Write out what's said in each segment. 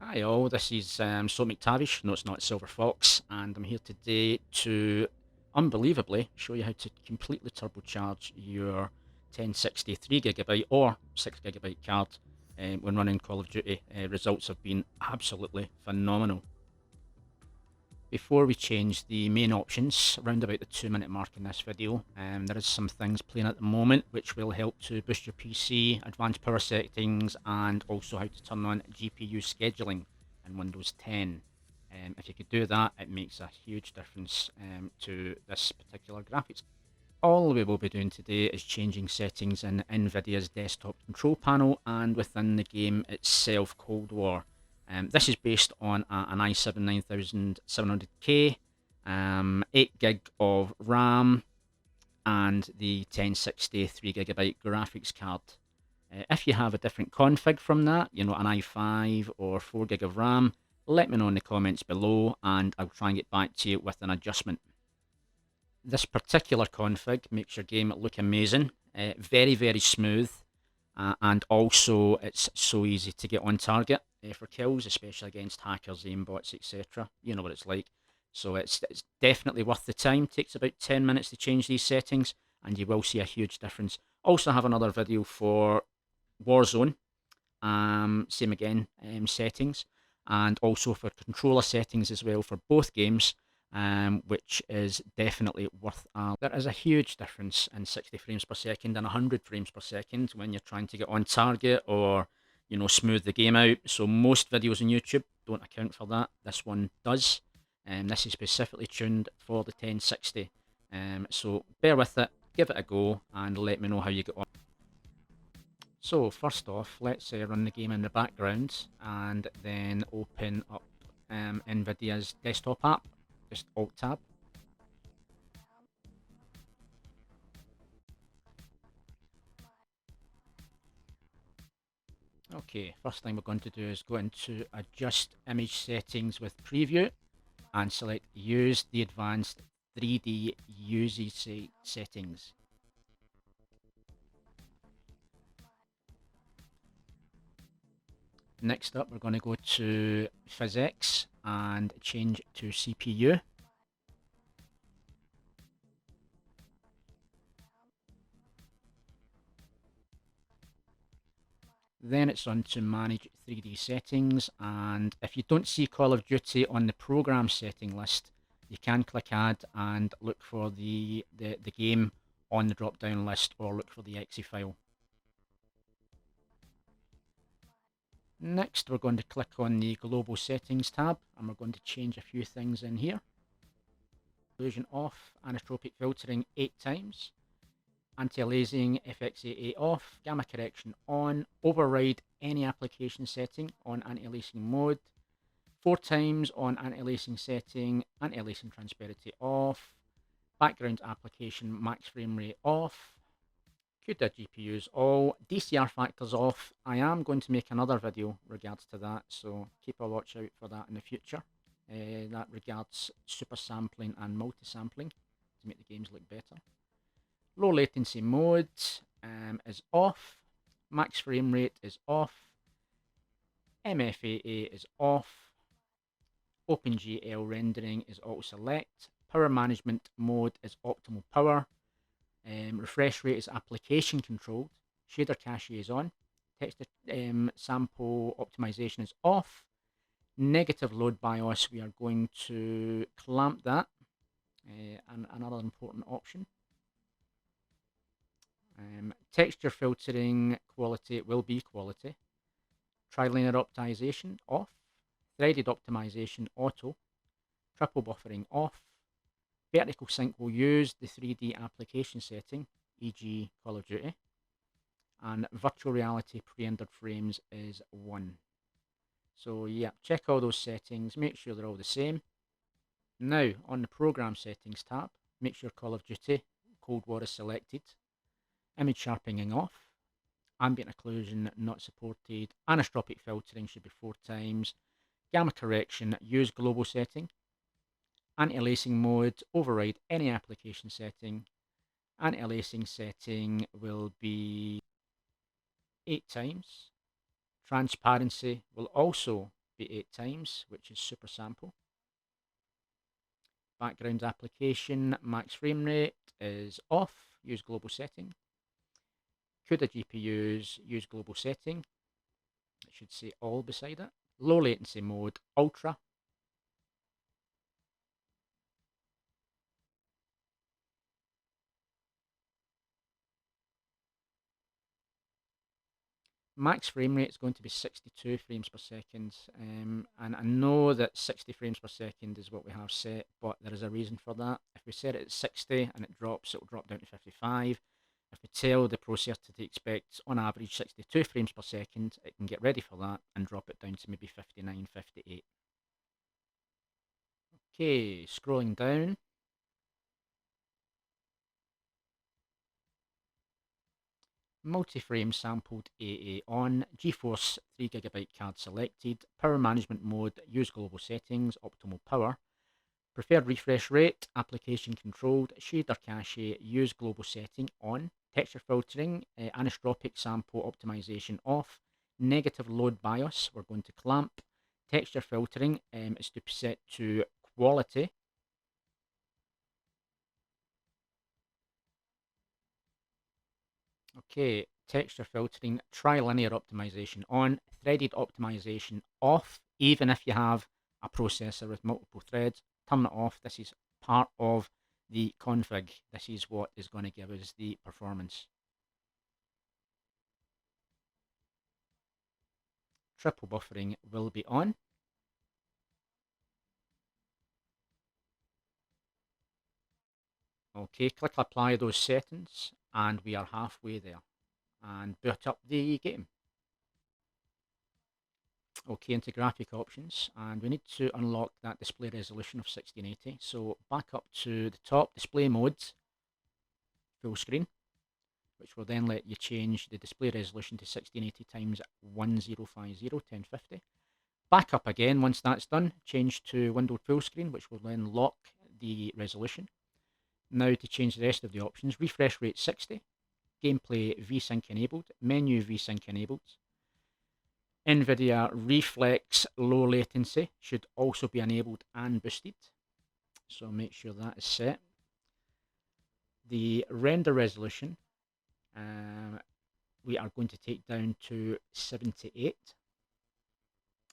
Hi all, this is Slow McTavish. No, it's not Silver Fox, and I'm here today to unbelievably show you how to completely turbocharge your 1060 3GB or 6GB card when running Call of Duty. Results have been absolutely phenomenal. Before we change the main options, around about the 2 minute mark in this video, there is some things playing at the moment which will help to boost your PC, advanced power settings, and also how to turn on GPU scheduling in Windows 10. If you could do that, it makes a huge difference to this particular graphics. All we will be doing today is changing settings in Nvidia's desktop control panel and within the game itself, Cold War. This is based on an i7 9700K, 8 gig of RAM, and the 1060 3GB graphics card. If you have a different config from that, you know, an i5 or 4 gig of RAM, let me know in the comments below and I'll try and get back to you with an adjustment. This particular config makes your game look amazing, very, very smooth, and also it's so easy to get on target for kills, especially against hackers, aimbots, etc. You know what it's like. So it's definitely worth the time. Takes about 10 minutes to change these settings, and you will see a huge difference. Also have another video for Warzone, same again, settings, and also for controller settings as well for both games, which is definitely worth there is a huge difference in 60 frames per second and 100 frames per second when you're trying to get on target or, you know, smooth the game out. So most videos on YouTube don't account for that. This one does. This is specifically tuned for the 1060. So bear with it, give it a go, and let me know how you get on. So first off, let's run the game in the background and then open up Nvidia's desktop app. Just Alt-Tab. Okay, first thing we're going to do is go into Adjust Image Settings with Preview and select Use the Advanced 3D UZ Settings. Next up, we're going to go to Physics and change to CPU. Then it's on to manage 3D settings, and if you don't see Call of Duty on the program setting list, you can click add and look for the game on the drop down list or look for the exe file. Next we're going to click on the global settings tab and we're going to change a few things in here. Illusion off, anisotropic filtering 8 times. Anti-aliasing FX88 off, gamma correction on, override any application setting on anti-aliasing mode, 4 times on anti-aliasing setting, anti-aliasing transparency off, background application max frame rate off, CUDA GPUs all, DCR factors off. I am going to make another video regards to that, so keep a watch out for that in the future. That regards super sampling and multi-sampling to make the games look better. Low latency mode is off, max frame rate is off, MFAA is off, OpenGL rendering is auto select, power management mode is optimal power, refresh rate is application controlled, shader cache is on, text sample optimization is off, negative load BIOS we are going to clamp that, and another important option. Texture filtering quality will be quality. Trilinear optimization off. Threaded optimization auto. Triple buffering off. Vertical sync will use the 3D application setting, e.g. Call of Duty. And virtual reality pre-rendered frames is 1. So yeah, check all those settings, make sure they're all the same. Now on the program settings tab, make sure Call of Duty Cold War is selected. Image sharpening off, ambient occlusion not supported, anisotropic filtering should be 4 times, gamma correction, use global setting, anti-aliasing mode, override any application setting, anti-aliasing setting will be 8 times, transparency will also be 8 times, which is super sample. Background application, max frame rate is off, use global setting. CUDA GPUs, use global setting. It should say all beside it. Low latency mode, ultra. Max frame rate is going to be 62 frames per second. And I know that 60 frames per second is what we have set, but there is a reason for that. If we set it at 60 and it drops, it'll drop down to 55. If we tell the processor to expect on average 62 frames per second, it can get ready for that and drop it down to maybe 59, 58. Okay, scrolling down. Multi-frame sampled AA on, GeForce 3GB card selected, power management mode, use global settings, optimal power, preferred refresh rate, application controlled, shader cache, use global setting on, texture filtering, anisotropic sample optimization off, negative load bias, we're going to clamp, texture filtering is to be set to quality. Okay, texture filtering, trilinear optimization on, threaded optimization off, even if you have a processor with multiple threads, turn it off. This is part of the config. This is what is going to give us the performance. Triple buffering will be on. Okay, click apply those settings, and we are halfway there. And boot up the game. Okay, into graphic options, and we need to unlock that display resolution of 1680. So back up to the top, display modes, full screen, which will then let you change the display resolution to 1680 times 1050, 1050. Back up again once that's done, change to windowed full screen, which will then lock the resolution. Now to change the rest of the options, refresh rate 60, gameplay VSync enabled, menu VSync enabled. Nvidia Reflex low latency should also be enabled and boosted. So make sure that is set. The render resolution, we are going to take down to 78.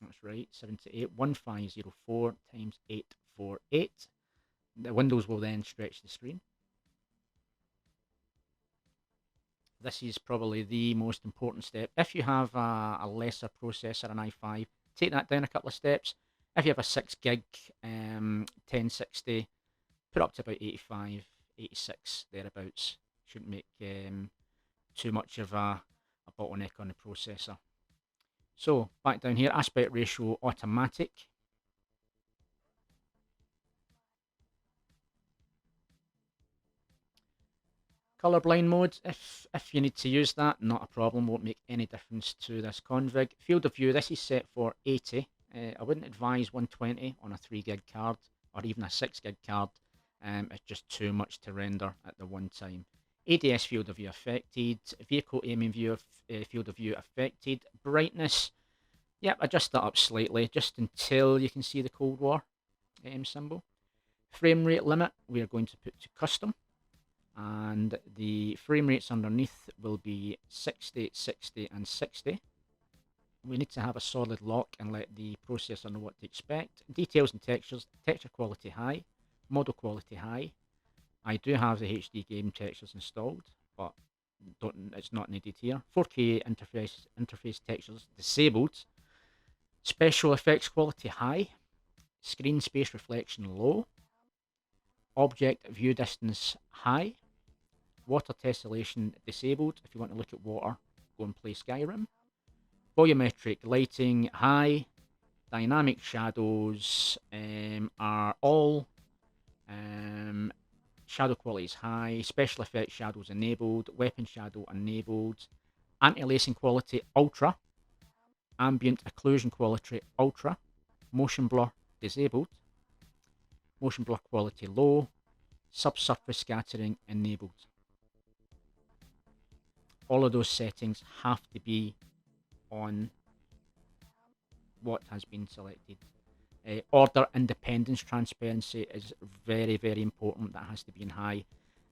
That's right, 78, 1504 times 848. The windows will then stretch the screen. This is probably the most important step. If you have a lesser processor, an i5, take that down a couple of steps. If you have a 6 gig 1060, put up to about 85, 86, thereabouts. Shouldn't make too much of a bottleneck on the processor. So back down here, aspect ratio automatic. Colorblind mode, if you need to use that, not a problem, won't make any difference to this config. Field of view, this is set for 80. I wouldn't advise 120 on a 3 gig card or even a 6 gig card. It's just too much to render at the one time. ADS field of view affected, vehicle aiming view field of view affected. Brightness, yep, adjust that up slightly just until you can see the Cold War symbol. Frame rate limit, we are going to put to custom. And the frame rates underneath will be 60, 60, and 60. We need to have a solid lock and let the processor know what to expect. Details and textures, texture quality high, model quality high. I do have the HD game textures installed, but it's not needed here. 4K interface textures disabled. Special effects quality high. Screen space reflection low. Object view distance high. Water tessellation disabled. If you want to look at water, go and play Skyrim. Volumetric lighting high. Dynamic shadows are all. Shadow quality is high. Special effects shadows enabled. Weapon shadow enabled. Anti-aliasing quality ultra. Ambient occlusion quality ultra. Motion blur disabled. Motion blur quality low. Subsurface scattering enabled. All of those settings have to be on what has been selected. Order independence transparency is very, very important. That has to be in high.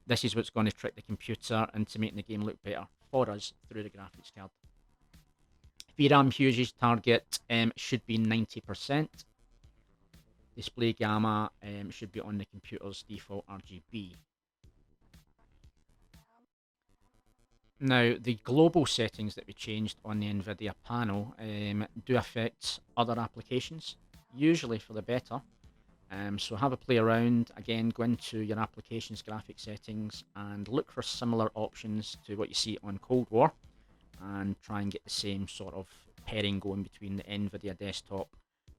This is what's going to trick the computer into making the game look better for us through the graphics card. VRAM usage target should be 90%. Display gamma should be on the computer's default RGB. Now, the global settings that we changed on the Nvidia panel do affect other applications, usually for the better. So have a play around, again, go into your applications graphic settings and look for similar options to what you see on Cold War, and try and get the same sort of pairing going between the Nvidia desktop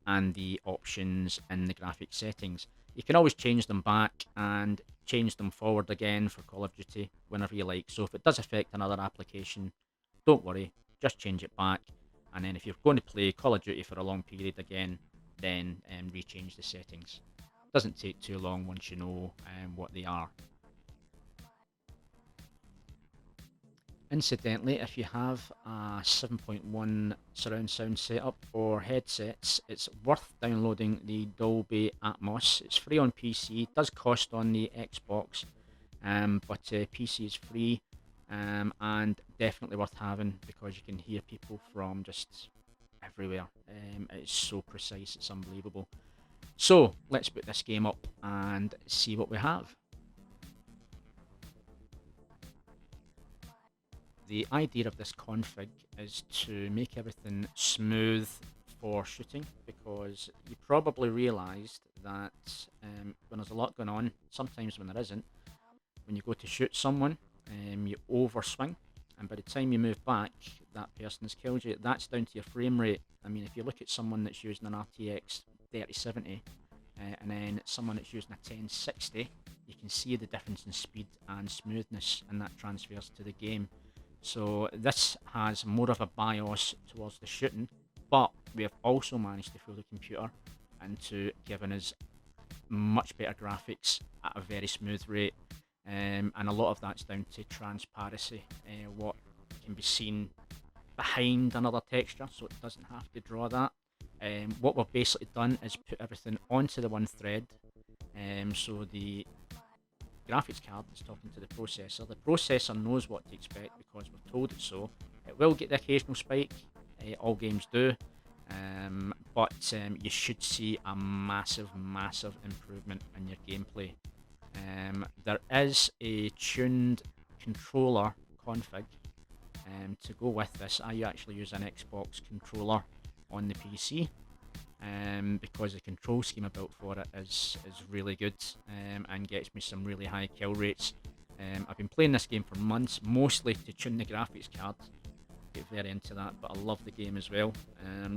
and the options in the graphic settings. You can always change them back and change them forward again for Call of Duty whenever you like. So if it does affect another application, don't worry, just change it back. And then if you're going to play Call of Duty for a long period again, then rechange the settings. Doesn't take too long once you know what they are. Incidentally, if you have a 7.1 surround sound setup or headsets, it's worth downloading the Dolby Atmos. It's free on PC, it does cost on the Xbox, but PC is free, and definitely worth having because you can hear people from just everywhere. It's so precise, it's unbelievable. So let's put this game up and see what we have. The idea of this config is to make everything smooth for shooting, because you probably realised that when there's a lot going on, sometimes when there isn't, when you go to shoot someone, you overswing, and by the time you move back, that person has killed you. That's down to your frame rate. I mean, if you look at someone that's using an RTX 3070 and then someone that's using a 1060, you can see the difference in speed and smoothness, and that transfers to the game. So this has more of a bias towards the shooting, but we have also managed to fool the computer into giving us much better graphics at a very smooth rate, and a lot of that's down to transparency, what can be seen behind another texture, so it doesn't have to draw that. What we've basically done is put everything onto the one thread, so the graphics card is talking to the processor. The processor knows what to expect because we've told it so. It will get the occasional spike, all games do, but you should see a massive improvement in your gameplay. There is a tuned controller config to go with this. I actually use an Xbox controller on the PC, because the control scheme I built for it is really good, and gets me some really high kill rates. I've been playing this game for months, mostly to tune the graphics card. Get very into that, but I love the game as well.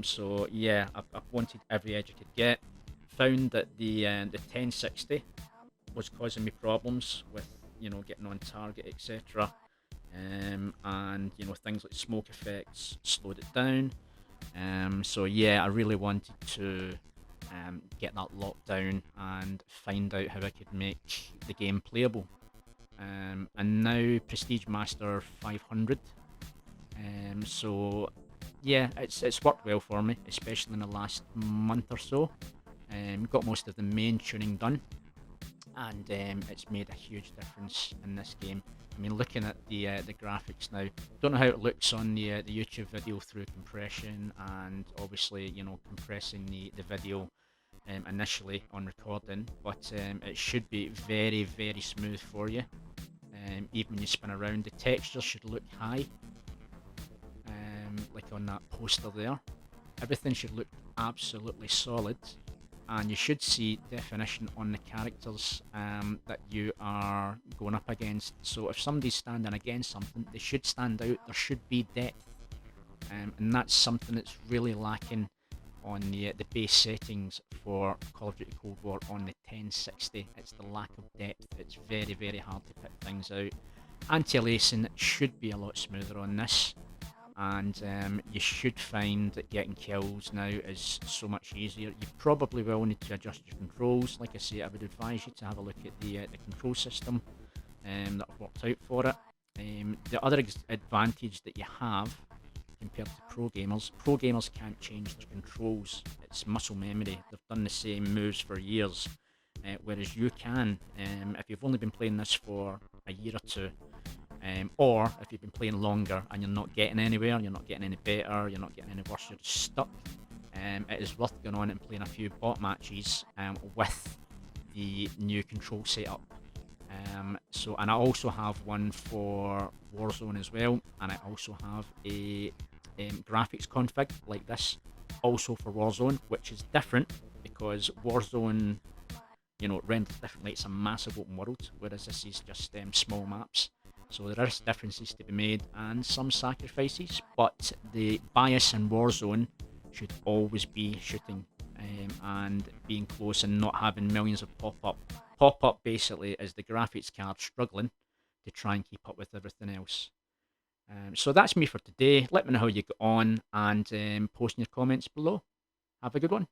So yeah, I've wanted every edge I could get. Found that the 1060 was causing me problems with, getting on target, etc. And things like smoke effects slowed it down. So yeah, I really wanted to get that locked down and find out how I could make the game playable. And now Prestige Master 500. So yeah, it's worked well for me, especially in the last month or so. Got most of the main tuning done, and it's made a huge difference in this game. I mean, looking at the graphics now, don't know how it looks on the YouTube video through compression, and obviously compressing the video initially on recording, but it should be very smooth for you. Even when you spin around, the texture should look high, like on that poster there. Everything should look absolutely solid, and you should see definition on the characters that you are going up against. So if somebody's standing against something, they should stand out, there should be depth, and that's something that's really lacking on the base settings for Call of Duty Cold War on the 1060. It's the lack of depth. It's very hard to pick things out. Anti-aliasing should be a lot smoother on this, and you should find that getting kills now is so much easier. You probably will need to adjust your controls. Like I say, I would advise you to have a look at the control system that I've worked out for it. The other advantage that you have compared to pro gamers. Pro gamers can't change their controls. It's muscle memory. They've done the same moves for years, whereas you can, if you've only been playing this for a year or two, or if you've been playing longer and you're not getting anywhere, you're not getting any better, you're not getting any worse, you're just stuck. It is worth going on and playing a few bot matches with the new control setup. And I also have one for Warzone as well, and I also have a graphics config like this also for Warzone, which is different because Warzone, renders differently. It's a massive open world, whereas this is just small maps. So there is differences to be made and some sacrifices, but the bias in Warzone should always be shooting and being close and not having millions of pop-up. Pop-up basically is the graphics card struggling to try and keep up with everything else. So that's me for today. Let me know how you get on and post in your comments below. Have a good one.